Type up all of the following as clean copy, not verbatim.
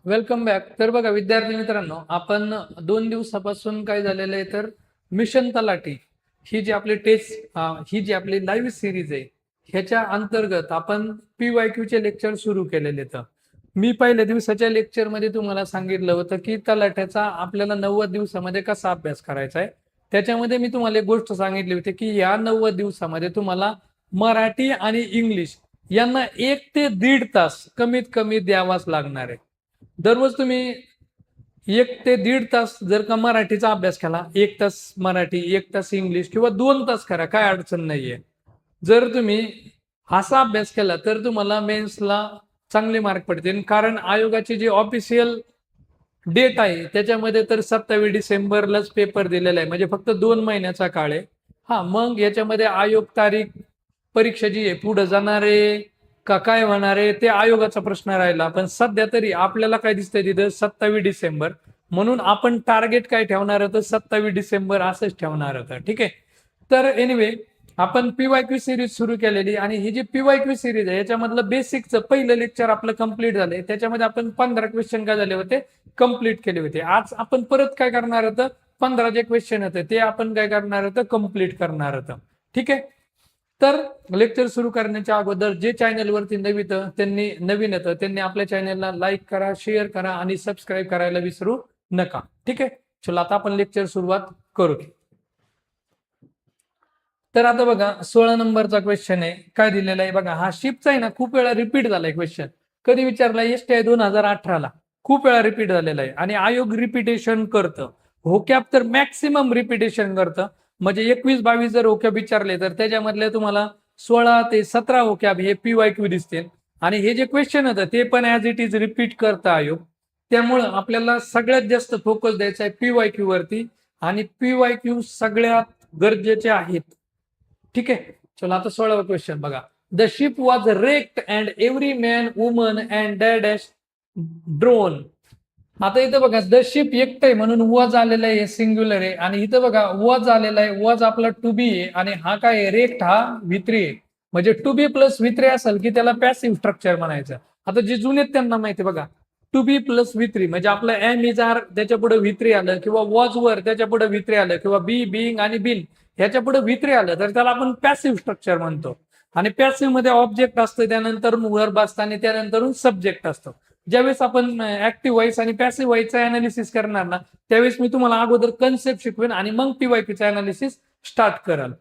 Welcome back. तर बघा विद्यार्थी मित्रांनो, आपण 2 दिवसापासून काय झालेलं आहे तर मिशन तलाठी ही जी आपली ही जी आपली लाईव्ह सिरीज आहे ह्याच्या अंतर्गत आपण PYQ चे लेक्चर सुरू केलेले आहेत. मी पहिल्या दिवसाच्या लेक्चरमध्ये तुम्हाला सांगितलं होतं की तलाठ्याचा आपल्याला 90 दिवसामध्ये कसा अभ्यास करायचा आहे. त्याच्यामध्ये मी तुम्हाला एक गोष्ट सांगितली होती की या 90 दिवसामध्ये तुम्हाला मराठी आणि इंग्लिश यांना 1 ते 1.5 तास कमीत कमी द्यावाच लागणार आहे. दररोज तुम्ही 1 ते 1.5 तास जर का मराठीचा अभ्यास केला, 1 तास मराठी, 1 तास इंग्लिश किंवा 2 तास करा, काय अडचण नाहीये. जर तुम्ही असा अभ्यास केला तर तुम्हाला मेन्सला चांगले मार्क पडतील. कारण आयोगाची जी ऑफिशियल डेट आहे त्याच्यामध्ये तर 27 डिसेंबरलाच पेपर दिलेला आहे, म्हणजे फक्त 2 महिन्याचा काळ आहे. हा, मग याच्यामध्ये आयोग तारीख परीक्षा जी आहे पुढे जाणार आहे का काय होणार आहे ते आयोगाचा प्रश्न राहिला. पण सध्या तरी आपल्याला काय दिसतंय तिथं 27 डिसेंबर, म्हणून आपण टार्गेट काय ठेवणार होतं, 27 डिसेंबर असंच ठेवणार होतं. ठीक आहे. तर एनिवे आपण PYQ सिरीज सुरू केलेली आणि ही जी PYQ सिरीज आहे याच्यामधलं बेसिकचं पहिलं लेक्चर आपलं कंप्लीट झालंय. त्याच्यामध्ये आपण 15 क्वेश्चन काय झाले होते, कंप्लीट केले होते. आज आपण परत काय करणार होतं, 15 जे क्वेश्चन होते ते आपण काय करणार होतं, कंप्लीट करणार होतं. ठीक आहे. तर लेक्चर सुरू करण्याच्या अगोदर जे चॅनलवरती नवीन येतं त्यांनी आपल्या चॅनलला लाईक करा, शेअर करा आणि सबस्क्राईब करायला विसरू नका. ठीक आहे. चला आता आपण लेक्चर सुरुवात करू. तर आता बघा 16 नंबरचा क्वेश्चन आहे. काय दिलेला आहे बघा, हा शिपचा आहे ना, खूप वेळा रिपीट झालाय क्वेश्चन. कधी विचारला, STI 2018ला खूप वेळा रिपीट झालेला आहे आणि आयोग रिपिटेशन करतं. व्होकॅब तर मॅक्सिमम रिपिटेशन करतं. म्हणजे 21-22 जर व्होकॅब विचारले तर त्याच्यामधले तुम्हाला 16 ते 17 व्होकॅब हे PYQ दिसतील. आणि हे जे क्वेश्चन होतं ते पण ऍज इट इज रिपीट करतं आयोग. त्यामुळं आपल्याला सगळ्यात जास्त फोकस द्यायचा आहे PYQ वरती आणि PYQ सगळ्यात गरजेचे आहेत. ठीक आहे. चला आता 16वा क्वेश्चन बघा. The ship was raked and every man woman and dash drone. आता इथं बघा द शिप एकटं आहे म्हणून वॉज आलेलं आहे, सिंग्युलर आहे. आणि इथं बघा वॉज आलेला आहे, वॉज आपला टू बी आहे आणि हा काय आहे, रेक्ट हा V3 आहे. म्हणजे टू बी प्लस V3 असेल की त्याला पॅसिव्ह स्ट्रक्चर म्हणायचं. आता जे जुने त्यांना माहिती बघा, टू बी प्लस V3 म्हणजे आपलं एम इज आर त्याच्या पुढे V3 आलं, किंवा वॉज वर त्याच्या पुढे V3 आलं, किंवा बी बिंग आणि बिन ह्याच्या पुढे V3 आलं तर त्याला आपण पॅसिव्ह स्ट्रक्चर म्हणतो. आणि पॅसिव्ह मध्ये ऑब्जेक्ट असतं, त्यानंतर वर्ब असतं आणि त्यानंतर सब्जेक्ट असतं. ज्यावेळेस आपण ऍक्टिव्ह व्हॉइस आणि पॅसिव्ह व्हॉइसचा अनालिसिस करणार ना, त्यावेळेस मी तुम्हाला अगोदर कन्सेप्ट शिकवेन आणि मग PYQचा अनालिसिस स्टार्ट कराल.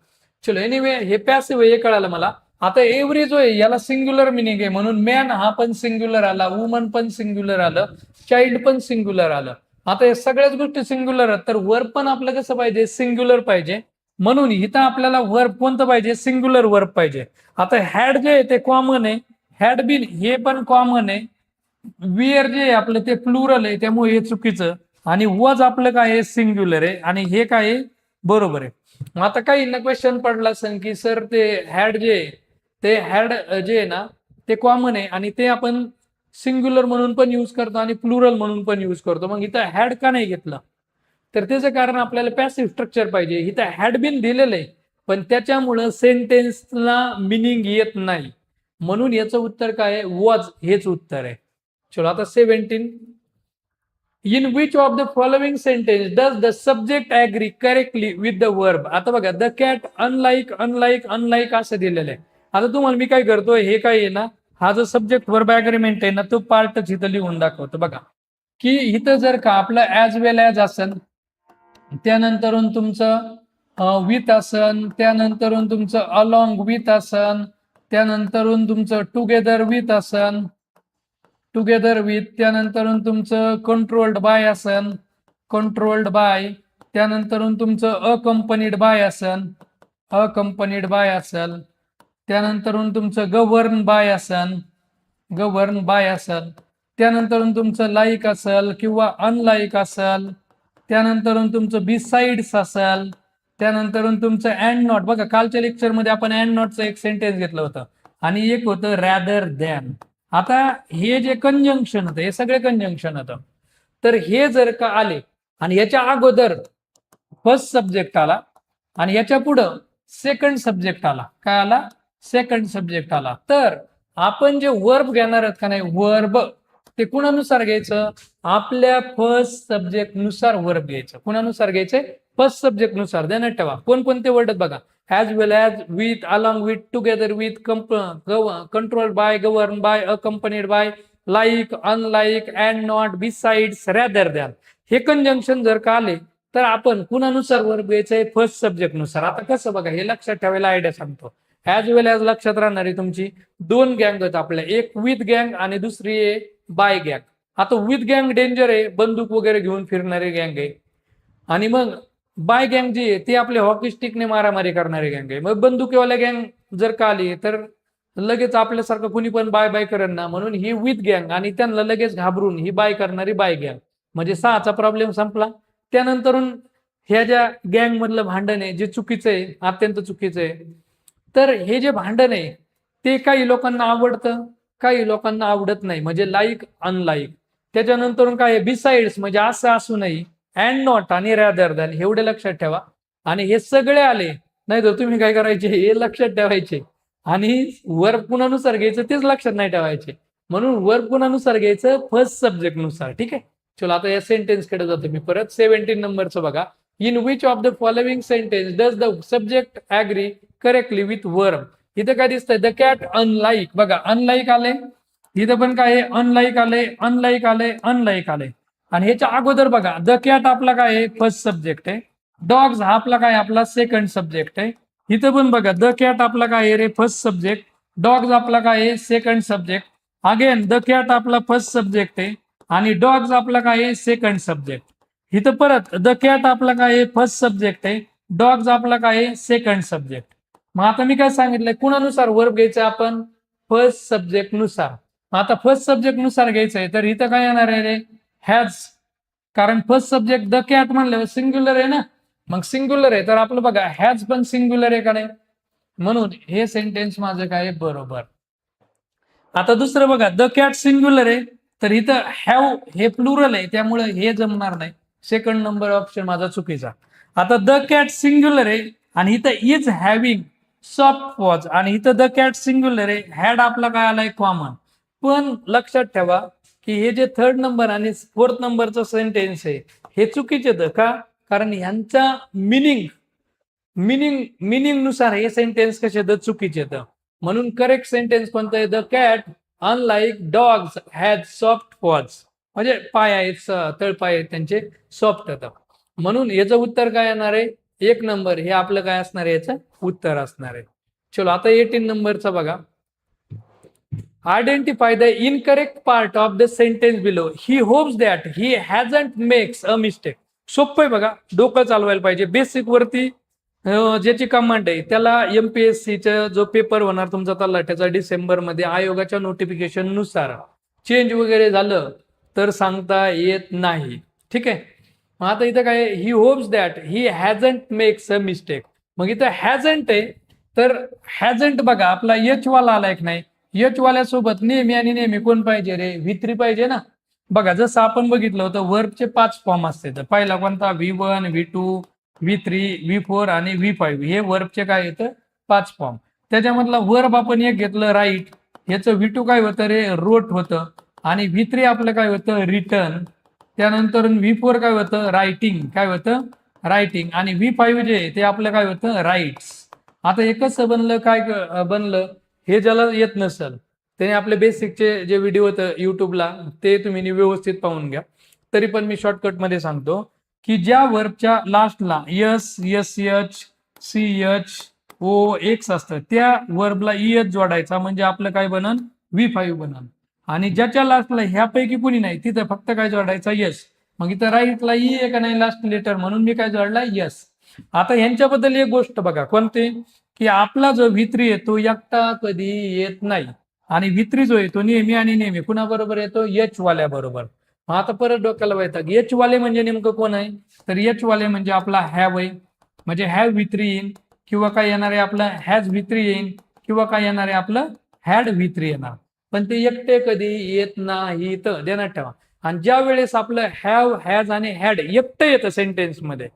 चलो एनिवे हे पॅसिव्ह हे कळालं मला. आता एव्हरी जो आहे याला सिंग्युलर मिनिंग आहे, म्हणून मॅन हा पण सिंग्युलर आला, वुमन पण सिंग्युलर आलं, चाइल्ड पण सिंग्युलर आलं. आता या सगळ्याच गोष्टी सिंग्युलर आहेत तर वर्ब पण आपलं कसं पाहिजे, सिंग्युलर पाहिजे. म्हणून इथं आपल्याला वर्ब कोणतं पाहिजे, सिंग्युलर वर्ब पाहिजे. आता हॅड जे आहे ते कॉमन आहे, हॅड बीन हे पण कॉमन आहे. विअर जे आहे आपलं ते प्लुरल आहे त्यामुळे हे चुकीचं. आणि वॉज आपलं काय आहे, सिंग्युलर आहे आणि हे काय आहे, बरोबर आहे. आता काही ना क्वेश्चन पडला असेल की सर ते हॅड जे आहे ते हॅड जे आहे ना ते कॉमन आहे आणि ते आपण सिंग्युलर म्हणून पण युज करतो आणि प्लुरल म्हणून पण युज करतो, मग इथं हॅड का नाही घेतलं. तर त्याचं कारण आपल्याला पॅसिव्ह स्ट्रक्चर पाहिजे. इथं हॅड बीन दिलेलं आहे पण त्याच्यामुळं सेंटेन्सला मिनिंग येत नाही, म्हणून याचं उत्तर काय आहे, वॉज हेच उत्तर आहे. चलो आता 17. In which of the following sentence does the subject agree correctly with the verb. आता बघा the cat unlike unlike unlike असं दिलेलं आहे. आता तुम्हाला मी काय करतो, हे काय आहे ना, हा जो सब्जेक्ट वर्ब ऍग्रीमेंट आहे ना तो पार्टच इथं लिहून दाखवतो बघा. की इथं जर का आपलं ऍज वेल ऍज असेल, त्यानंतरून तुमचं विथ असन, त्यानंतरून तुमचं अलॉंग विथ असन, त्यानंतरून तुमचं टुगेदर विथ असन, टुगेदर विथ, त्यानंतरून तुमचं कंट्रोल्ड बाय असन, कंट्रोल्ड बाय, त्यानंतरून तुमचं अकंपनीड बाय असन, अकंपनीड बाय असल, त्यानंतरून तुमचं गव्हर्न बाय असन, गव्हर्न बाय असल, त्यानंतरून तुमचं लाईक असल किंवा अनलाईक असल, त्यानंतरून तुमचं बिसाइड्स असेल, त्यानंतरून तुमचं अँड नॉट. बघा कालच्या लेक्चरमध्ये आपण अँड नॉटचं एक सेंटेन्स घेतलं होतं आणि एक होतं रॅदर दॅन. आता हे जे कंजंक्शन होतं हे सगळे कंजंक्शन होतं, तर हे जर का आले आणि याच्या अगोदर फर्स्ट सब्जेक्ट आला आणि याच्या पुढं सेकंड सब्जेक्ट आला, काय आला, सेकंड सब्जेक्ट आला, तर आपण जे वर्ब घेणार आहोत का नाही, वर्ब, ते कुणानुसार घ्यायचं? आपल्या फर्स्ट सब्जेक्ट नुसार वर्ब घ्यायचं. कुणानुसार घ्यायचंय? फर्स्ट सब्जेक्ट नुसार. ध्यानात ठेवा. कोणकोणते वर्ड बघा. As well as, with, along with, together with, control by, govern by, accompanied by, like, unlike, and not, besides, rather than. हे कंजंक्शन जर का आले तर आपण कुणानुसार वर्ब घ्यायचंय? फर्स्ट सब्जेक्ट नुसार. आता कसं बघा, हे लक्षात ठेवायला आयडिया सांगतो. ॲज वेल ॲज लक्षात राहणारी तुमची दोन गँग आहेत आपल्या, एक विथ गँग आणि दुसरी आहे बाय गँग. आता विथ गँग डेंजर आहे, बंदूक वगैरे घेऊन फिरणारे गँग आहे. आणि मग बाय गँग जी आहे ती आपले हॉकी स्टिकने मारामारी करणारी गँग आहे. मग बंदुकीवाल्या गँग जर का आली तर लगेच आपल्यासारखं कुणी पण बाय बाय करेन ना, म्हणून ही विथ गँग आणि त्यांना लगेच घाबरून ही बाय करणारी बाय गँग. म्हणजे 6चा प्रॉब्लेम संपला. त्यानंतरून ह्या ज्या गँग मधलं भांडण आहे जे चुकीचं आहे, अत्यंत चुकीचं आहे, तर हे जे भांडण आहे ते काही लोकांना आवडतं, काही लोकांना आवडत नाही. म्हणजे लाईक, अनलाईक. त्याच्यानंतर काय? बिसाइड्स, म्हणजे असं असू नये, अँड नॉट आणि रॅदर दॅन. एवढे लक्षात ठेवा. आणि हे सगळे आले नाही तर तुम्ही काय करायचे? हे लक्षात ठेवायचे आणि वर्ब कुणानुसार घ्यायचं तेच लक्षात नाही ठेवायचे. म्हणून वर्ब कुणानुसार घ्यायचं? फर्स्ट सब्जेक्ट नुसार. ठीक आहे. चलो आता या सेंटेन्स कडे जातो मी परत. 17 नंबरचं बघा. In which of the following sentence does the subject agree correctly with verb. इथं काय दिसतंय? The cat unlike. बघा अनलाईक आले, इथं पण काय आहे? अनलाईक आले, अनलाईक आले, अनलाईक आले. आणि ह्याच्या अगोदर बघा, द कॅट आपला काय आहे? फर्स्ट सब्जेक्ट आहे. डॉग्स हा आपला काय? आपला सेकंड सब्जेक्ट आहे. इथं पण बघा, द कॅट आपला काय आहे रे? First subject. डॉग्स आपला काय आहे? Second subject. Again the cat आपला फर्स्ट सब्जेक्ट आहे आणि डॉग्स आपला काय आहे? Second subject. इथं परत द कॅट आपला काय आहे? फर्स्ट सब्जेक्ट आहे. डॉग्स आपला काय आहे? Second subject. मग आता मी काय सांगितलंय? कुणानुसार वर्ब घ्यायचं आपण? फर्स्ट सब्जेक्ट नुसार. आता फर्स्ट सब्जेक्ट नुसार घ्यायचंय तर इथं काय येणार आहे रे? हॅज. कारण फर्स्ट सब्जेक्ट द कॅट म्हणल्यावर सिंग्युलर आहे ना, मग सिंग्युलर आहे तर आपलं बघा हॅज पण सिंग्युलर आहे का नाही, म्हणून हे सेंटेन्स माझं काय? बरोबर. आता दुसरं बघा, द कॅट सिंग्युलर आहे तर इथं हॅव हे प्लुरल आहे त्यामुळे हे जमणार नाही. सेकंड नंबर ऑप्शन माझा चुकीचा. आता द कॅट सिंग्युलर आहे आणि इथं इज हॅव्हिंग सॉफ्ट वॉच आणि इथं द कॅट सिंग्युलर आहे, हॅड आपला काय आलाय? कॉमन. पण लक्षात ठेवा की हे जे थर्ड नंबर आणि फोर्थ नंबरचं सेंटेन्स आहे हे चुकीचे आहेत. का? कारण ह्यांचा मिनिंग नुसार हे सेंटेन्स कसे आहेत? चुकीचे आहेत. म्हणून करेक्ट सेंटेन्स कोणतं आहे? The cat unlike dogs has soft pause. म्हणजे पाय आहेत, तळपाय आहेत त्यांचे सॉफ्ट आहेत. म्हणून याचं उत्तर काय येणार आहे? 1 नंबर हे आपलं काय असणार आहे? याचं उत्तर असणार आहे. चलो आता 18 नंबरचा बघा. Identify the incorrect part of the sentence below. He hopes that he hasn't makes a mistake. सोपं आहे बघा, डोकं चालवायला पाहिजे. बेसिक वरती ज्याची कमांड आहे त्याला MPSCचा जो पेपर होणार तुमचा तलाठ्याचा डिसेंबरमध्ये आयोगाच्या नोटिफिकेशन नुसार चेंज वगैरे झालं तर सांगता येत नाही. ठीक आहे. मग आता इथं काय? He hopes that he hasn't makes a mistake. मग इथं हॅजंट आहे तर हॅजंट बघा आपला एच वाला आलाय की नाही? एच वाल्यासोबत नेहमी आणि नेहमी कोण पाहिजे रे? V3 पाहिजे ना. बघा जसं आपण बघितलं होतं वर्बचे 5 फॉर्म असते. तर पहिला कोणता? V1, V2, V3, V4 आणि V5. हे वर्बचे काय येतं? 5 फॉर्म. त्याच्यामधला वर्ब आपण एक घेतलं राईट, ह्याचं V2 काय होतं रे? रोट होतं. आणि V3 आपलं काय होतं? रिटर्न. त्यानंतर V4 काय होतं? रायटिंग. काय होतं? रायटिंग. आणि V5 जे ते आपलं काय होतं? राईट्स. आता हे कसं बनलं? काय बनलं? हे ज्याला येत नसेल त्याने आपले बेसिकचे जे व्हिडिओ होतं युट्यूबला ते तुम्ही व्यवस्थित पाहून घ्या. तरी पण मी शॉर्टकटमध्ये सांगतो की ज्या वर्बच्या लास्टला यस, SH, CH, OX असतं त्या वर्बला EH जोडायचा म्हणजे आपलं काय बनन? V5 बनन. आणि ज्याच्या लास्टला ह्यापैकी कुणी नाही तिथं फक्त काय जोडायचा? यस. मग इथं राईटला ई आहे का नाही लास्ट लेटर, म्हणून मी काय जोडला? यस. आता ह्यांच्याबद्दल एक गोष्ट बघा कोणती, की आपला जो V3 येतो एकटा कधी येत नाही आणि V3 जो येतो नेहमी आणि नेहमी कुणाबरोबर येतो? H वाल्या बरोबर. आता परत डोक्याला वैताग. H वाले म्हणजे नेमकं कोण आहे? तर H वाले म्हणजे आपला हॅव आहे, म्हणजे हॅव V3 येईन किंवा काय येणार आहे? आपलं हॅज V3 येईन किंवा काय येणार आहे? आपलं हॅड V3 येणार. पण ते एकटे कधी येत नाही तर ध्यानात ठेवा. आणि ज्या वेळेस आपलं हॅव, हॅज आणि हॅड एकटं येतं सेंटेन्स मध्ये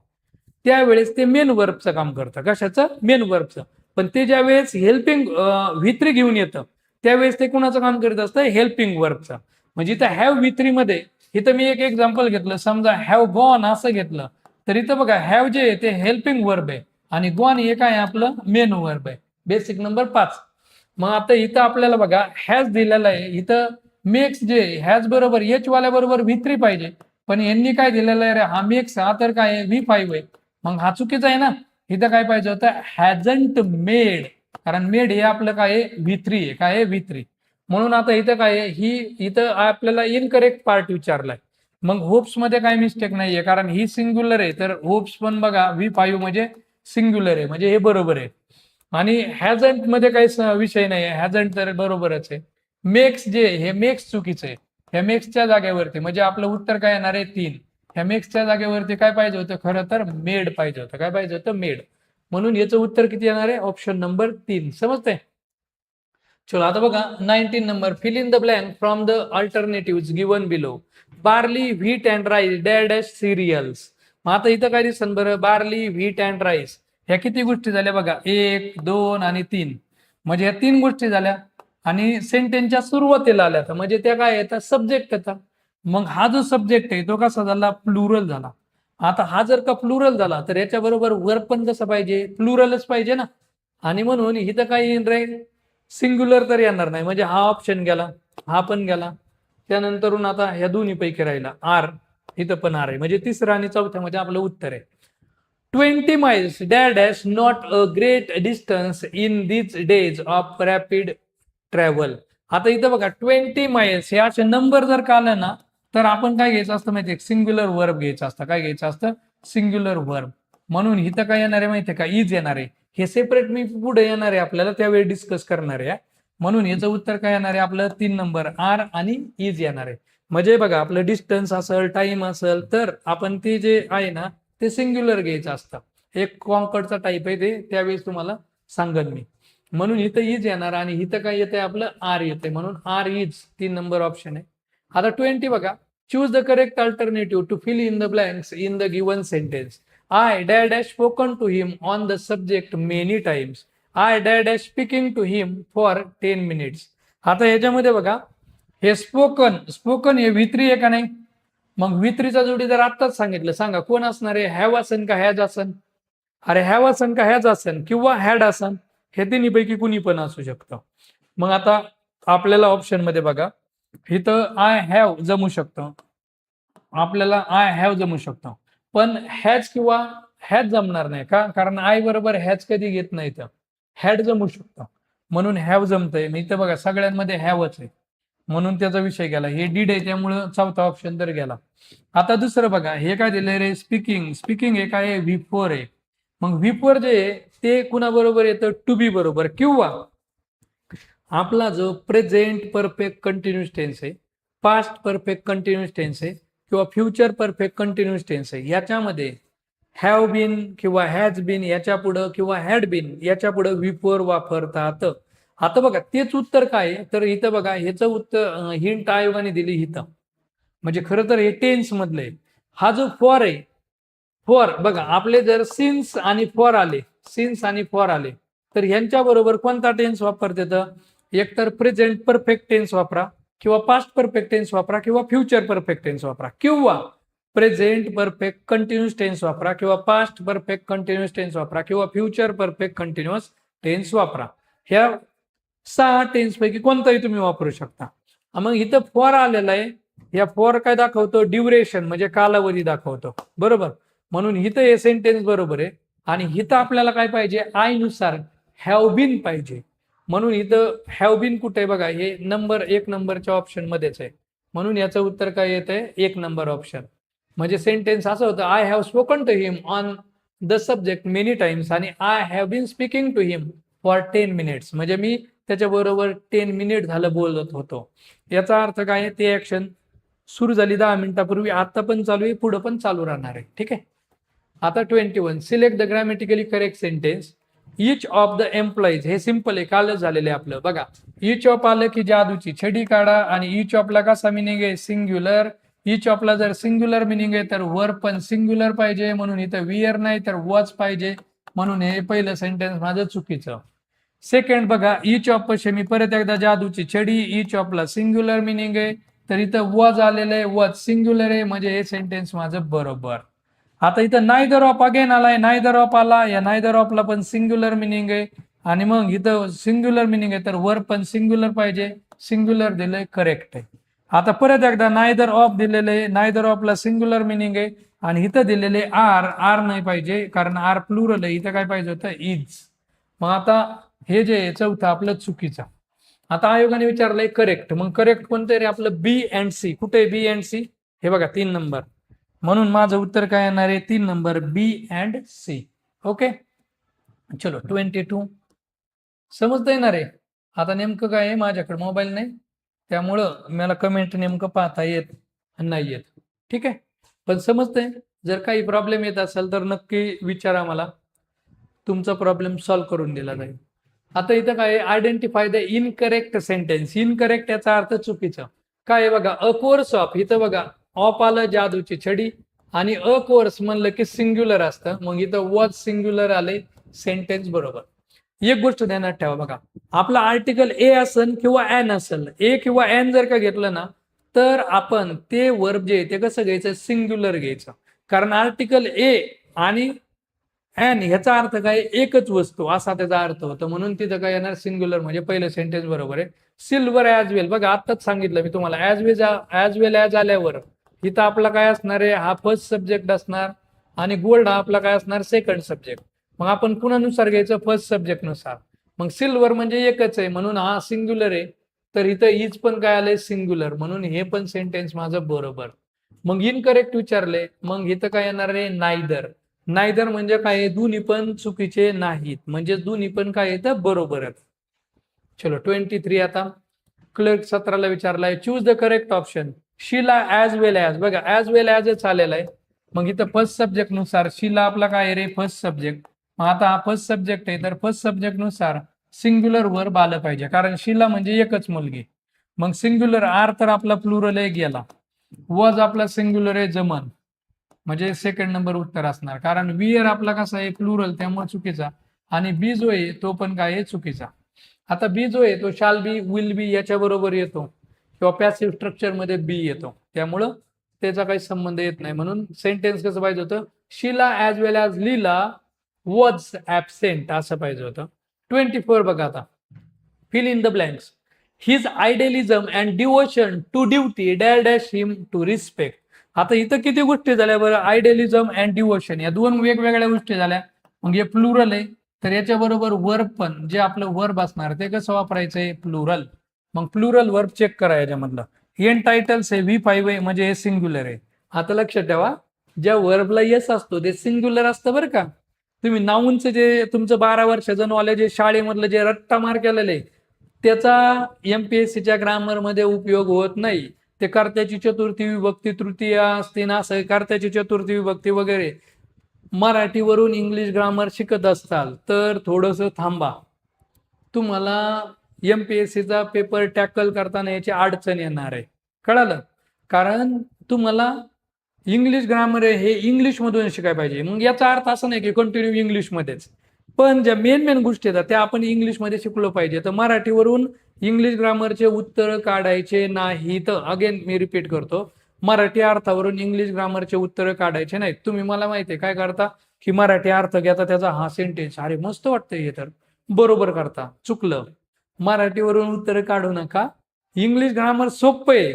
त्यावेळेस ते मेन वर्बचं काम करतं. कशाचं? मेन वर्बचं. पण ते ज्या वेळेस हेल्पिंग V3 घेऊन येतं त्यावेळेस ते कुणाचं काम करत असतं? हेल्पिंग वर्बचं. म्हणजे इथं हॅव V3 मध्ये इथं मी एक एक्झाम्पल घेतलं, समजा हॅव गॉन असं घेतलं तर इथं बघा हॅव जे आहे ते हेल्पिंग वर्ब आहे आणि गॉन हे काय आपलं मेन वर्ब आहे. Basic number 5. मग आता इथं आपल्याला बघा हॅज दिलेला आहे, इथं मेक्स जे हॅज बरोबर एच वाल्या बरोबर V3 पाहिजे, पण यांनी काय दिलेलं आहे रे, हा मेक्स हा तर काय आहे V5 आहे. मग हा चुकीचा आहे ना. इथं काय पाहिजे होतं हॅजंट मेड, कारण मेड हे आपलं काय आहे V3 आहे, काय आहे V3. म्हणून आता इथं काय आहे ही इथं आपल्याला इनकरेक्ट पार्ट विचारलाय. मग होप्स मध्ये काय मिस्टेक नाहीये, कारण ही सिंग्युलर आहे तर होप्स पण बघा V5 म्हणजे सिंग्युलर आहे, म्हणजे हे बरोबर आहे. आणि हॅझंट मध्ये काही विषय नाही आहे, हॅझंट तर बरोबरच आहे. मेक्स जे हे मेक्स चुकीचं आहे. ह्या मेक्सच्या जागेवरती म्हणजे आपलं उत्तर काय येणार आहे 3. ह्या मेक्सच्या जागेवरती काय पाहिजे होतं, खरं तर मेड पाहिजे होतं. काय पाहिजे होतं, मेड. म्हणून याचं उत्तर किती येणार आहे, ऑप्शन नंबर 3. समजतंय. चलो आता बघा 19 number, fill in the blank from the alternative given below. Barley, wheat and rice dash cereals. मग आता इथं काय दिसन बरं, बार्ली, व्हीट अँड राईस ह्या किती गोष्टी झाल्या बघा, 1, 2 आणि 3. म्हणजे या 3 गोष्टी झाल्या आणि सेंटेन्सच्या सुरुवातीला आल्या तर म्हणजे त्या काय येतात सब्जेक्ट येतात. मग हा जो सब्जेक्ट आहे तो कसा झाला, प्लुरल झाला. आता हा जर का प्लुरल झाला तर याच्या बरोबर वर्ब पण कसं पाहिजे, प्लुरलच पाहिजे ना. आणि म्हणून इथं काय येईल रे, सिंग्युलर तर येणार नाही, म्हणजे हा ऑप्शन गेला, हा पण गेला. त्यानंतरून आता ह्या दोन्ही पैकी राहिला आर, इथं पण आर आहे, म्हणजे तिसरा आणि चौथ्यामध्ये आपलं उत्तर आहे. 20 miles dash not a great distance in these days of rapid travel. आता इथं बघा 20 miles हे असे नंबर जर का आलं ना तर आपण काय घ्यायचं असतं माहितीये, सिंग्युलर वर्ब घ्यायचं असतं. काय घ्यायचं असतं, सिंग्युलर वर्ब. म्हणून इथं काय येणार आहे माहितीये का, इज येणार आहे. हे सेपरेट मी पुढे येणार आहे आपल्याला त्यावेळी डिस्कस करणार आहे. म्हणून याचं उत्तर काय येणार आहे आपलं 3 नंबर आर आणि इज येणार आहे. म्हणजे बघा आपलं डिस्टन्स असेल, टाइम असेल तर आपण ते जे आहे ना ते सिंग्युलर घ्यायचं असतं. एक कॉन्कर्डचा टाईप आहे ते, त्यावेळेस तुम्हाला सांगन मी. म्हणून इथं इज येणार आणि इथं काय येतंय आपलं आर येते, म्हणून आर इज 3 नंबर ऑप्शन आहे. आता 20 बघा, choose the correct alternative to fill in the blanks in the given sentence. I dash spoken to him on the subject many times. I dash speaking to him for 10 minutes. आता याच्यामध्ये बघा हे spoken हे V3 आहे का नाही. मग V3चा जोडी जर आत्ताच सांगितलं, सांगा कोण असणार आहे, हॅव असन का हॅज असन. अरे हॅव असन का हॅज असन किंवा हॅड असन, हे तिन्हीपैकी कुणी पण असू शकतं. मग आता आपल्याला ऑप्शन मध्ये बघा इथं आय हॅव जमू शकतं, आपल्याला आय हॅव जमू शकतं, पण हॅज किंवा हॅज जमणार नाही का, कारण आय बरोबर हॅज कधी घेत नाही, तर हॅड जमू शकतं. म्हणून हॅव जमतंय. मी इथं बघा सगळ्यांमध्ये हॅवच आहे, म्हणून त्याचा विषय गेला. हे डीड आहे त्यामुळं चौथा ऑप्शन तर गेला. आता दुसरं बघा, हे काय दिलंय रे, स्पीकिंग हे काय V4 आहे. मग V4 जे आहे ते कुणाबरोबर येतं, टू बी बरोबर, किंवा आपला जो प्रेझेंट परफेक्ट कंटिन्युअस टेन्स आहे, पास्ट परफेक्ट कंटिन्युअस टेन्स आहे किंवा फ्युचर परफेक्ट कंटिन्युअस टेन्स आहे, याच्यामध्ये हॅव बीन किंवा हॅज बीन याच्या पुढं किंवा हॅड बीन याच्या पुढं V4 वापरतात. आता बघा तेच उत्तर काय, तर इथं बघा ह्याचं उत्तर हिंट आयोगाने दिली इथं. म्हणजे खरं तर हे टेन्स मधले हा जो फॉर आहे, फॉर बघा आपले जर सिन्स आणि फॉर आले तर ह्यांच्या बरोबर कोणता टेन्स वापरतात, एक तर प्रेझेंट परफेक्ट टेन्स वापरा किंवा पास्ट परफेक्ट टेन्स वापरा किंवा फ्युचर परफेक्ट टेन्स वापरा किंवा प्रेझेंट परफेक्ट कंटिन्युअस टेन्स वापरा किंवा पास्ट परफेक्ट कंटिन्युअस टेन्स वापरा किंवा फ्युचर परफेक्ट कंटिन्युअस टेन्स वापरा. ह्या 6 टेन्स पैकी कोणताही तुम्ही वापरू शकता. मग इथं फॉर आलेला आहे, या फॉर काय दाखवतो, ड्युरेशन म्हणजे कालावधी दाखवतो, बरोबर. म्हणून इथं हे सेंटेन्स बरोबर आहे आणि इथं आपल्याला काय पाहिजे, आय नुसार हॅव बीन पाहिजे. म्हणून इथं हॅव बीन कुठे बघा, हे नंबर 1 नंबरच्या ऑप्शन मध्येच आहे. म्हणून याचं उत्तर काय येतंय 1 नंबर ऑप्शन. म्हणजे सेंटेन्स असं होतं, I have spoken to him on the subject many times आणि I have been speaking to him for 10 minutes. म्हणजे मी त्याच्याबरोबर 10 मिनिट झालं बोलत होतो. याचा अर्थ काय, ते ऍक्शन सुरू झाली 10 मिनिटापूर्वी, आता पण चालू आहे, पुढे पण चालू राहणार आहे. ठीक आहे. आता 21, select the grammatically correct sentence. Each of the employees, हे सिंपल आहे, कालच झालेले आपलं. बघा इच ऑफ आलं की जादूची छडी काढा आणि इच ऑफला कसा मिनिंग आहे, सिंग्युलर. इच ऑफला जर सिंग्युलर मिनिंग आहे तर वर्ब पण सिंग्युलर पाहिजे, म्हणून इथं वियर नाही तर वॉच पाहिजे. म्हणून हे पहिलं सेंटेन्स माझं चुकीचं. सेकंड बघा, इच ऑफ पशे मी परत एकदा जादूची छडी, इच ऑफला सिंग्युलर मिनिंग आहे, तर इथं वॉज आलेलं आहे, वॉज सिंग्युलर आहे, म्हणजे हे सेंटेन्स माझं बरोबर. आता इथं नायदर ऑफ अगेन आलाय, नायदर ऑफ आला, या नायदर ऑफला पण सिंग्युलर मिनिंग आहे, आणि मग इथं सिंग्युलर मिनिंग आहे तर वर पण सिंग्युलर पाहिजे, सिंग्युलर दिलंय, करेक्ट आहे. आता परत एकदा नायदर ऑफ दिलेलं आहे, नायदर ऑफला सिंग्युलर मिनिंग आहे, आणि इथं दिलेले आर, आर नाही पाहिजे कारण आर प्लुरल आहे, इथं काय पाहिजे होतं इज. मग आता हे जे चौथं आपलं चुकीचं. आता आयोगाने विचारलंय करेक्ट, मग करेक्ट कोणतं रे आपलं बी अँड सी. कुठे बी अँड सी? हे बघा 3 नंबर. म्हणून माझं उत्तर काय येणार आहे 3 number, B and C. Okay, चलो 22 समजता येणार आहे. आता नेमकं काय आहे, माझ्याकडे मोबाईल नाही त्यामुळं मला कमेंट नेमकं पाहता येत नाही येत, ठीक आहे, पण समजतंय. जर काही प्रॉब्लेम येत असेल तर नक्की विचारा मला, तुमचा प्रॉब्लेम सॉल्व्ह करून दिला जाईल. आता इथं काय identify the incorrect sentence. Incorrect याचा अर्थ चुकीचा काय बघा, अ कोर्स ऑफ, इथं बघा ऑफ आलं जादूची छडी, आणि अ कोर्स म्हणलं की सिंग्युलर असतं, मग इथं वॉज सिंग्युलर आले, सेंटेन्स बरोबर. एक गोष्ट ध्यानात ठेवा बघा, आपला आर्टिकल ए असेल किंवा एन असेल, ए किंवा एन जर का घेतलं ना तर आपण ते वर्ब जे ते कसं घ्यायचं, सिंग्युलर घ्यायचं, कारण आर्टिकल ए आणि एन ह्याचा अर्थ काय, एकच वस्तू असा त्याचा अर्थ होतो, म्हणून तिथं काय येणार सिंग्युलर, म्हणजे पहिलं सेंटेन्स बरोबर आहे. सिल्वर ॲज वेल, बघा आत्ताच सांगितलं मी तुम्हाला, ॲज वेल ॲज आल्यावर इथं आपला काय असणार आहे, हा फर्स्ट सब्जेक्ट असणार, आणि गोल्ड हा आपला काय असणार, सेकंड सब्जेक्ट. मग आपण कुणानुसार घ्यायचं, फर्स्ट सब्जेक्ट नुसार. मग सिल्वर म्हणजे एकच आहे म्हणून हा सिंग्युलर आहे, तर इथं इज पण काय आलंय सिंग्युलर, म्हणून हे पण सेंटेन्स माझं बरोबर. मग इनकरेक्ट विचारले, मग इथं काय येणार आहे, नायदर. नायदर म्हणजे काय, दोन्ही पण चुकीचे नाहीत, म्हणजे दोन्ही पण काय येतं, बरोबर आहेत. चलो 23 आता क्लर्क 17ला विचारलाय, choose the correct option. Sheela as well as, बघा ॲज वेल ॲजच आलेला आहे, मग इथं फर्स्ट सब्जेक्ट नुसार शीला आपला काय रे, फर्स्ट सब्जेक्ट. मग आता हा फर्स्ट सब्जेक्ट आहे, तर फर्स्ट सब्जेक्ट नुसार सिंग्युलर वर्ब आलं पाहिजे, कारण शीला म्हणजे एकच मुलगी. मग सिंग्युलर आर तर आपला प्लुरल आहे गेला, वॉज आपला सिंग्युलर आहे जमन, म्हणजे सेकंड नंबर उत्तर असणार, कारण वियर आपला कसा आहे प्लुरल त्यामुळे चुकीचा, आणि बी जो आहे तो पण काय आहे चुकीचा. आता बी जो आहे तो शाल बी, विल बी याच्या बरोबर येतो, किंवा पॅसिव्ह स्ट्रक्चर मध्ये बी येतो, त्यामुळं त्याचा काही संबंध येत नाही. म्हणून सेंटेन्स कसं पाहिजे होतं, Sheela as well as Leela was absent असं पाहिजे होतं. 24 बघा आता, fill in the blanks. His idealism and devotion to duty dash him to respect. आता इथं किती गोष्टी झाल्या बरं, आयडियलिझम अँड डिवोशन या दोन वेगवेगळ्या गोष्टी झाल्या, मग हे प्लुरल आहे, तर याच्या बरोबर वर्ब पण जे आपलं वर्ब असणार ते कसं वापरायचंय, प्लुरल. मग प्लुरल वर्ब चेक करा याच्यामधलं. एन टायटल्स आहे V5 आहे, म्हणजे हे सिंग्युलर आहे. आता लक्षात ठेवा, ज्या वर्बला येस असतो ते सिंग्युलर असतं बरं का. तुम्ही नाऊनचं जे तुमचं 12 वर्षाचं नॉलेज आहे शाळेमधलं जे रट्टा मार केलेलं आहे त्याचा MPSCच्या ग्रामरमध्ये उपयोग होत नाही. ते कर्त्याची चतुर्थी विभक्ती तृतीय असते ना, असं कर्त्याची चतुर्थी विभक्ती वगैरे मराठीवरून इंग्लिश ग्रामर शिकत असताल तर थोडंसं थांबा, तुम्हाला MPSCचा पेपर टॅकल करताना याची अडचण येणार आहे, कळालं. कारण तुम्हाला इंग्लिश ग्रामर आहे हे इंग्लिश मधून शिकायला पाहिजे. मग याचा अर्थ असा नाही की कंटिन्यू इंग्लिशमध्येच, पण ज्या मेन गोष्टी आहेत त्या आपण इंग्लिशमध्ये शिकलो पाहिजे. तर मराठीवरून इंग्लिश ग्रामरचे उत्तर काढायचे नाहीत. अगेन मी रिपीट करतो, मराठी अर्थावरून इंग्लिश ग्रामरचे उत्तर काढायचे नाहीत. तुम्ही मला माहिती आहे काय करता, की मराठी अर्थ घेता त्याचा हा सेंटेन्स, अरे मस्त वाटतं हे, तर बरोबर करता, चुकलं. मराठीवरून उत्तर काढू नका, इंग्लिश ग्रामर सोपं आहे.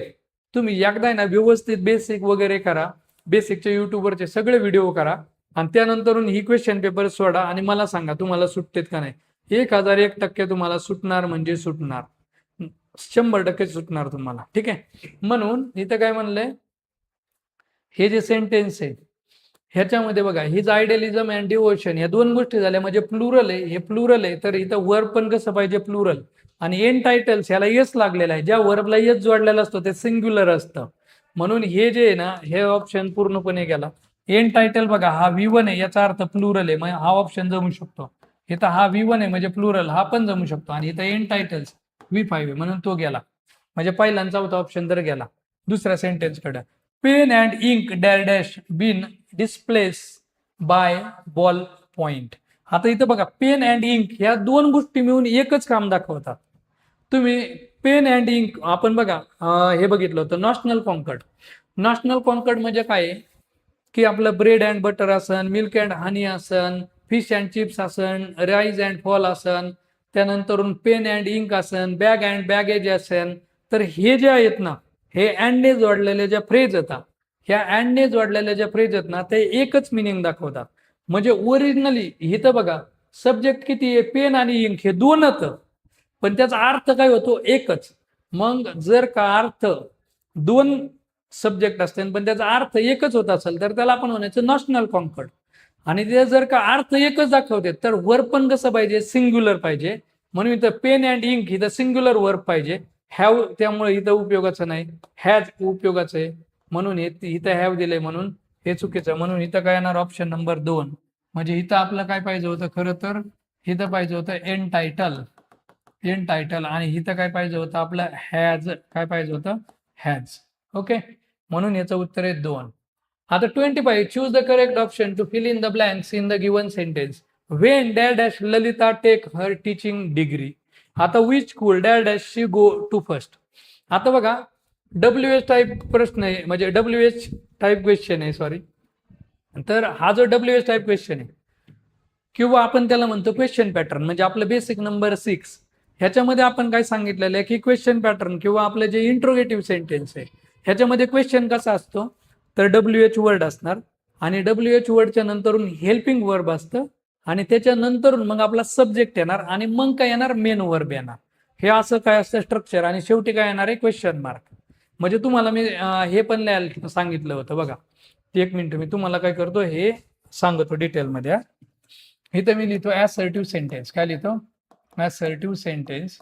तुम्ही एकदा ना व्यवस्थित बेसिक वगैरे करा, बेसिकचे युट्यूबवरचे सगळे व्हिडिओ करा, आणि त्यानंतरून ही क्वेश्चन पेपर सोडा आणि मला सांगा तुम्हाला सुटतेत का नाही. 1001% तुम्हाला सुटणार म्हणजे सुटणार, 100% सुटणार तुम्हाला, ठीक आहे. म्हणून इथं काय म्हणलंय, हे जे सेंटेन्स आहे ह्याच्यामध्ये बघा, हिज आयडियलिझम अँड डिवोशन या दोन गोष्टी झाल्या, म्हणजे प्लुरल आहे, हे प्लुरल आहे, तर इथं वर्ब पण कसं पाहिजे, प्लुरल. आणि एन टायटल्स ह्याला येस लागलेला आहे, ज्या वर्बला येस जोडलेला असतो ते सिंग्युलर असतं, म्हणून हे जे आहे ना हे ऑप्शन पूर्णपणे गेला. एन टायटल बघा हा V1 आहे, याचा अर्थ प्लुरल आहे, म्हणजे हा ऑप्शन जमू शकतो. इथं हा V1 आहे म्हणजे प्लुरल, हा पण जमू शकतो, आणि इथं एन टायटल्स V5 आहे म्हणून तो गेला, म्हणजे पहिल्यांचा चौथा ऑप्शन तर गेला. दुसऱ्या सेंटेन्स कडे, pen and ink dash been displace by ball point. आता इथं बघा पेन अँड इंक ह्या दोन गोष्टी मिळून एकच काम दाखवतात. तुम्ही पेन अँड इंक आपण बघा हे बघितलं होतं नॅशनल कॉन्कर्ड. नॅशनल कॉन्कर्ड म्हणजे काय आहे की आपलं ब्रेड अँड बटर असन, मिल्क अँड हनी असन, फिश अँड चिप्स असन, राईस अँड फॉल असन, त्यानंतर पेन अँड इंक असन, बॅग अँड बॅगेज असन. तर हे जे आहेत ना हे अँडने जोडलेले ज्या फ्रेज येतात, ह्या अँडने जोडलेल्या ज्या फ्रेज आहेत ना ते एकच मिनिंग दाखवतात. म्हणजे ओरिजिनली इथं बघा सब्जेक्ट किती आहे, पेन आणि इंक हे दोनच, पण त्याचा अर्थ काय होतो एकच. मग जर का अर्थ दोन सब्जेक्ट असते पण त्याचा अर्थ एकच होत असेल तर त्याला आपण म्हणायचं नॅशनल कॉन्कर्ड. आणि ते जर का अर्थ एकच दाखवते तर वर्ब पण कसं पाहिजे, सिंग्युलर पाहिजे. म्हणून इथं पेन अँड इंक इथं सिंग्युलर वर्ब पाहिजे. हॅव त्यामुळे इथं उपयोगाचं नाही, हॅज उपयोगाचं आहे. म्हणून हे इथं हॅव दिलंय म्हणून हे चुकीचं. म्हणून इथं काय येणार ऑप्शन नंबर 2. म्हणजे इथं आपलं काय पाहिजे होतं, खरं तर इथं पाहिजे होतं एन टायटल आणि इथं काय पाहिजे होतं आपलं हॅज, काय पाहिजे होतं हॅज. ओके, म्हणून याचं उत्तर आहे 2. आता 25 choose the correct option to fill in the blanks in the given sentence. When dash dash Lalita take her teaching degree. आता which school dash dash she go to first. आता बघा WH टाईप प्रश्न आहे, म्हणजे WH टाईप क्वेश्चन आहे, sorry. तर हा जो WH टाईप क्वेश्चन आहे किंवा आपण त्याला म्हणतो क्वेश्चन पॅटर्न, म्हणजे आपलं बेसिक नंबर 6 ह्याच्यामध्ये आपण काय सांगितलेलं आहे की क्वेश्चन पॅटर्न किंवा आपलं जे इंट्रोगेटिव्ह सेंटेन्स आहे ह्याच्यामध्ये क्वेश्चन कसा असतो तर WH वर्ड असणार आणि WH वर्डच्या नंतरून हेल्पिंग वर्ब असतं आणि त्याच्यानंतरून मग आपला सब्जेक्ट येणार आणि मग काय येणार मेन वर्ब येणार. हे असं काय असतं स्ट्रक्चर आणि शेवटी काय येणार आहे क्वेश्चन मार्क. म्हणजे तुम्हाला मी हे पण लिहायला सांगितलं होतं बघा. एक मिनिट मी तुम्हाला काय करतो हे सांगतो डिटेलमध्ये. इथं मी लिहितो असर्टिव्ह सेंटेन्स. काय लिहितो असर्टिव्ह सेंटेन्स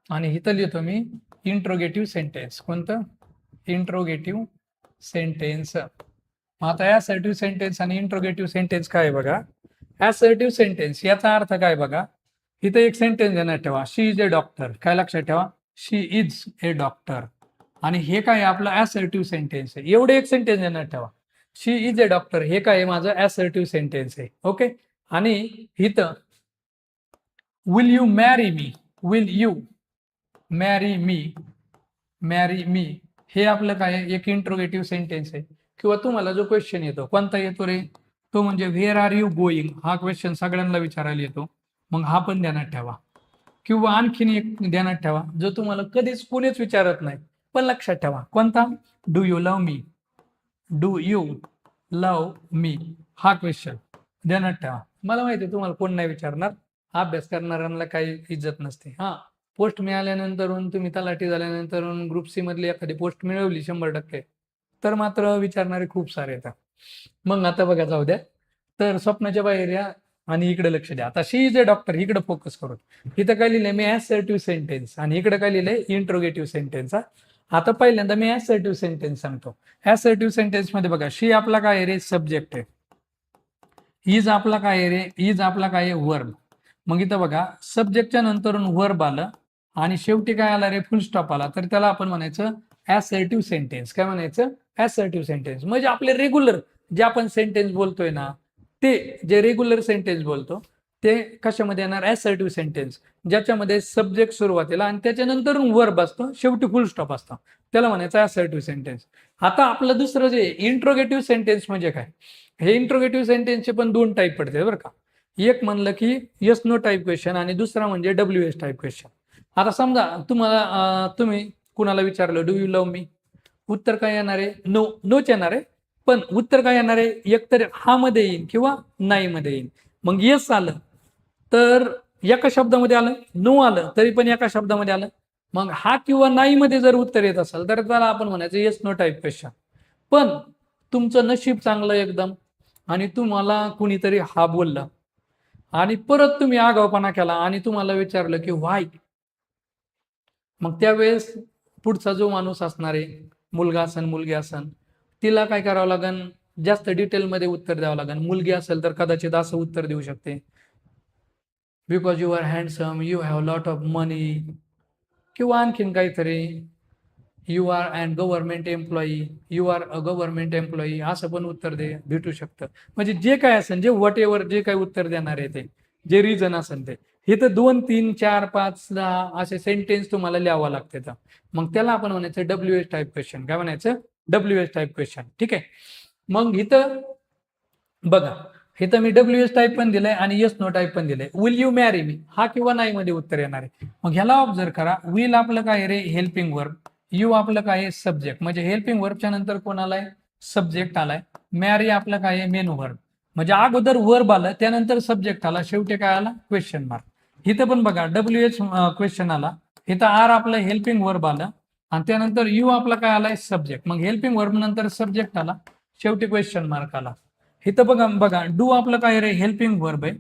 आणि इथं लिहितो मी इंट्रोगेटिव्ह सेंटेन्स. कोणतं इंट्रोगेटिव्ह सेंटेन्स. आता असर्टिव्ह सेंटेन्स आणि इंट्रोगेटिव्ह सेंटेन्स काय बघा. असर्टिव्ह सेंटेन्स याचा अर्थ काय बघा. इथं एक सेंटेन्स देण्यात ठेवा, शी इज ए डॉक्टर. काय लक्षात ठेवा, शी इज ए डॉक्टर. आणि हे काय आपलं असर्टिव्ह सेंटेन्स आहे. एवढे एक सेंटेन्स देण्यात ठेवा, शी इज ए डॉक्टर. हे काय माझं असर्टिव्ह सेंटेन्स आहे. ओके, आणि इथं will you marry me, will you marry me हे आपलं काय एक इंट्रोगेटिव्ह सेंटेन्स आहे. किंवा तुम्हाला जो क्वेश्चन येतो कोणता येतो रे, तो म्हणजे व्हेअर आर यू गोईंग. हा क्वेश्चन सगळ्यांना विचारायला येतो, मग हा पण ध्यानात ठेवा. किंवा आणखीन एक ध्यानात ठेवा जो तुम्हाला कधीच कोणीच विचारत नाही पण लक्षात ठेवा, कोणता, do you love me, do you love me. हा क्वेश्चन ध्यानात ठेवा. मला माहिती आहे तुम्हाला कोण नाही विचारणार, अभ्यास करणाऱ्यांना काही इज्जत नसते. हा, पोस्ट मिळाल्यानंतर तुम्ही तलाठी झाल्यानंतर ग्रुप सी मधली एखादी पोस्ट मिळवली 100% तर मात्र विचारणारे खूप सारे येतात. मग आता बघा जाऊ द्या. तर स्वप्नाच्या बाहेर या आणि इकडे लक्ष द्या. आता शी इज ए डॉक्टर इकडे फोकस करू. इथं काय लिहिलंय मी असर्टिव्ह सेंटेन्स आणि इकडे काय लिहिलंय इंट्रोगेटिव्ह सेंटेन्स. आता पहिल्यांदा मी असर्टिव्ह सेंटेन्स सांगतो. असर्टिव्ह सेंटेन्स मध्ये बघा शी आपला काय रे सब्जेक्ट आहे, इज आपला काय रे, इज आपला काय वर्ब. मग इथं बघा सब्जेक्टच्या नंतरून वर्ब आलं आणि शेवटी काय आला रे फुल स्टॉप आला तर त्याला आपण म्हणायचं असर्टिव्ह सेंटेन्स. काय म्हणायचं असर्टिव्ह सेंटेन्स. म्हणजे आपले रेग्युलर जे आपण सेंटेन्स बोलतोय ना ते जे रेग्युलर सेंटेन्स बोलतो ते कशामध्ये येणार असर्टिव्ह सेंटेन्स, ज्याच्यामध्ये सब्जेक्ट सुरुवातीला आणि त्याच्यानंतर वर्ब असतो शेवटी फुल स्टॉप असतो त्याला म्हणायचं असर्टिव्ह सेंटेन्स. आता आपलं दुसरं जे इंट्रोगेटिव्ह सेंटेन्स म्हणजे काय, हे इंट्रोगेटिव्ह सेंटेन्सचे पण 2 टाईप पडते बरं का. एक म्हणलं की येस नो टाईप क्वेश्चन आणि दुसरा म्हणजे WH टाईप क्वेश्चन. आता समजा तुम्हाला तुम्ही कुणाला विचारलं डू यू लव्ह मी, उत्तर काय येणार आहे नो, नोच येणार आहे. पण उत्तर काय येणार आहे एकतर हा मध्ये येईल किंवा नाही मध्ये येईल. मग येस आलं तर एका शब्दामध्ये आलं, नो आलं तरी पण एका शब्दामध्ये आलं. मग हा किंवा नाही मध्ये जर उत्तर येत असेल तर त्याला आपण म्हणायचं येस नो टाईप क्वेश्चन. पण तुमचं नशीब चांगलं एकदम आणि तुम्हाला कुणीतरी हा बोललं आणि परत तुम्ही आगाऊपणा केला आणि तुम्हाला विचारलं की व्हाय, मग त्यावेळेस पुढचा जो माणूस असणार आहे मुलगा असन मुलगी असन तिला काय करावं लागेल जास्त डिटेलमध्ये उत्तर द्यावं लागेल. मुलगी असेल तर कदाचित असं उत्तर देऊ शकते, because you are handsome, you have lot of money, किंवा आणखीन काहीतरी you are and government employee, you are a government employee असं पण उत्तर भेटू शकतं. म्हणजे जे काय असेल जे व्हॉट एव्हर जे काही उत्तर देणार आहे ते जे रिझन असेल ते. इथं 2, 3, 4, 5, 10 असे सेंटेन्स तुम्हाला लिहावं लागते. मग त्याला आपण म्हणायचं WH टाईप क्वेश्चन. काय म्हणायचं? WH type question. ठीक आहे. मग इथं बघा, इथं मी WH टाईप पण दिलंय आणि येस नो टाईप पण दिलंय. विल यू मॅरी मी, हा किंवा नाही मध्ये उत्तर येणार आहे. मग ह्याला ऑब्झर्व करा. विल आपलं काय रे? Helping verb. यू आपलं काय आहे? सब्जेक्ट. म्हणजे हेल्पिंग वर्बच्या नंतर कोण आलाय? सब्जेक्ट आलाय. मॅरी आपलं काय आहे? Main verb. म्हणजे अगोदर वर्ब आलं, त्यानंतर सब्जेक्ट आला, शेवटी काय आला? Question mark. इथं पण बघा WH क्वेश्चन आला, इथं आर आपलं हेल्पिंग वर्ब आलं आणि त्यानंतर यू आपला काय आलाय? सब्जेक्ट. मग हेल्पिंग वर्ब नंतर सब्जेक्ट आला, शेवटी क्वेश्चन मार्क आला. इथं बघा बघा डू आपलं काय रे? हेल्पिंग वर्ब आहे.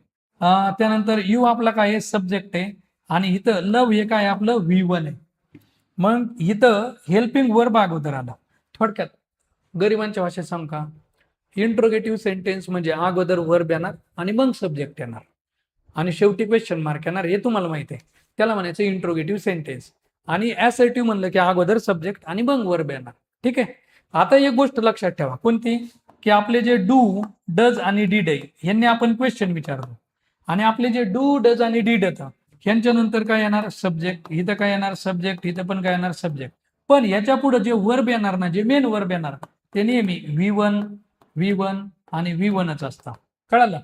त्यानंतर यू आपला काय आहे? सब्जेक्ट आहे. आणि इथं लव हे काय आपलं? V1 आहे. मग इथं हेल्पिंग वर्ब अगोदर आला. थोडक्यात गरिबांच्या भाषेत सांग का, इंट्रोगेटिव्ह सेंटेन्स म्हणजे अगोदर वर्ब येणार आणि मग सब्जेक्ट येणार आणि शेवटी क्वेश्चन मार्क येणार, हे तुम्हाला माहिती आहे. त्याला म्हणायचं इंट्रोगेटिव्ह सेंटेन्स. आणि ॲसर्टिव्ह म्हणलं की अगोदर सब्जेक्ट आणि मग वर्ब येणार. ठीक आहे. आता एक गोष्ट लक्षात ठेवा, कोणती? की आपले जे डू, डज आणि डीड आहे यांनी आपण क्वेश्चन विचारतो आणि आपले जे डू, डज आणि डीड येतं ह्यांच्यानंतर काय येणार? सब्जेक्ट. इथं काय येणार? सब्जेक्ट. इथं पण काय येणार? सब्जेक्ट. पण याच्या पुढे जे वर्ब येणार ना, जे मेन वर्ब येणार, ते नेहमी V1 आणि V1च असतात. कळालं?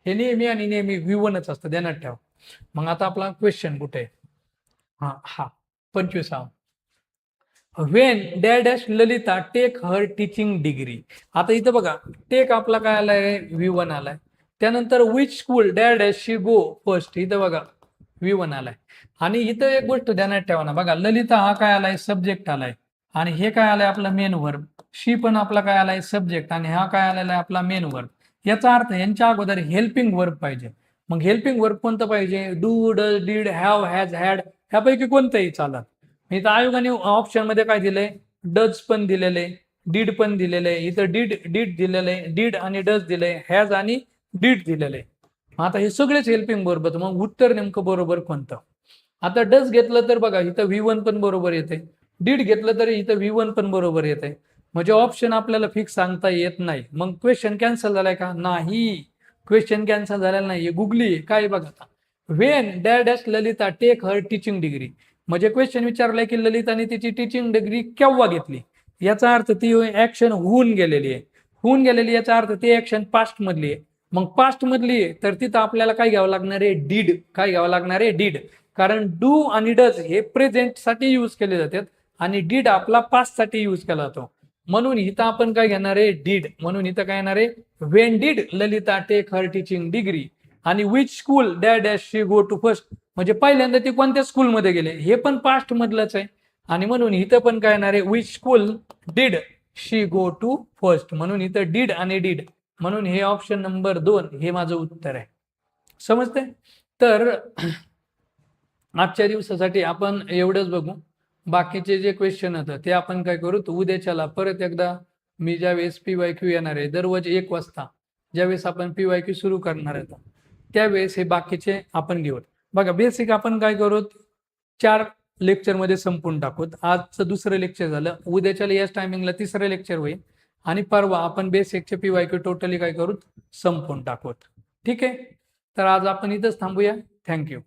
हे नेहमी आणि नेहमी V1च असतं, ध्यानात ठेवा. मग आता आपला क्वेश्चन कुठे आहे? हा 25. When dash Lalita take her teaching degree. आता इथं बघा, टेक आपला काय आलाय? V1 आलाय. त्यानंतर which school dash she go first, इथं बघा V1 आलाय. आणि इथं एक गोष्ट ध्यानात ठेवा ना, बघा ललिता हा काय आलाय? सब्जेक्ट आलाय. आणि हे काय आलंय? आपला मेन वर्ब. शी पण आपला काय आलाय? सब्जेक्ट. आणि हा काय आलेला आहे? आपला मेन वर्ब. याचा अर्थ यांच्या अगोदर हेल्पिंग वर्ब पाहिजे. मग हेल्पिंग वर्ब कोणतं पाहिजे? Do, does, did, have, has, had, ह्यापैकी कोणतंही चालत. इथं आयोगाने ऑप्शन मध्ये काय दिलंय? डज पण दिलेले, डीड पण दिलेले. इथं डीड दिलेले, डीड आणि डज दिले, हॅज आणि डीड दिलेले. आता हे सगळेच हेल्पिंग बरोबर. मग उत्तर नेमकं बरोबर कोणतं? आता डज घेतलं तर बघा इथं V1 पण बरोबर येते, डीड घेतलं तरी इथं V1 पण बरोबर येते. म्हणजे ऑप्शन आपल्याला फिक्स सांगता येत नाही. मग क्वेश्चन कॅन्सल झालाय का? नाही, क्वेश्चन कॅन्सल झालेला नाही. गुगली काय बघा आता, when dash Lalita take her teaching degree. म्हणजे क्वेश्चन विचारलाय की ललिताने तिची टीचिंग डिग्री केव्हा घेतली. याचा अर्थ ती ऍक्शन होऊन गेलेली आहे. होऊन गेलेली याचा अर्थ ती ऍक्शन पास्ट मधली आहे. मग पास्ट मधली आहे तर तिथं आपल्याला काय घ्यावं लागणार आहे? डीड. काय घ्यावं लागणार आहे? डीड. कारण डू आणि डज हे प्रेझेंट साठी यूज केले जातात आणि डीड आपला पास्ट साठी यूज केला जातो. म्हणून इथं आपण काय घेणार आहे? डीड. म्हणून इथं काय येणार आहे? When did Lalita take her teaching degree. आणि which school dash she go to first. म्हणजे पहिल्यांदा ते कोणत्या स्कूलमध्ये गेले, हे पण पास्ट मधलंच आहे. आणि म्हणून इथं पण काय येणार आहे? Which school did she go to first. म्हणून इथं डीड आणि डीड. म्हणून हे ऑप्शन नंबर 2 हे माझं उत्तर आहे. समजते? तर आजच्या दिवसासाठी आपण एवढंच बघू. बाकीचे जे क्वेश्चन होतं ते आपण काय करू, उद्याच्याला परत एकदा मी ज्यावेळेस PYQ येणार आहे दररोज 1 वाजता, ज्यावेळेस आपण PYQ सुरू करणार आहे त्यावेळेस हे बाकीचे आपण घेऊ. बघा बेसिक आपण काय करू, 4 लेक्चरमध्ये संपून टाकूत. आजचं 2रं लेक्चर झालं, उद्याच्याला याच टायमिंगला 3रं लेक्चर होईल आणि परवा आपण बेसिकचे PYQ टोटली काय करू, संपून टाकूत. ठीक आहे. तर आज आपण इथंच थांबूया. थँक्यू.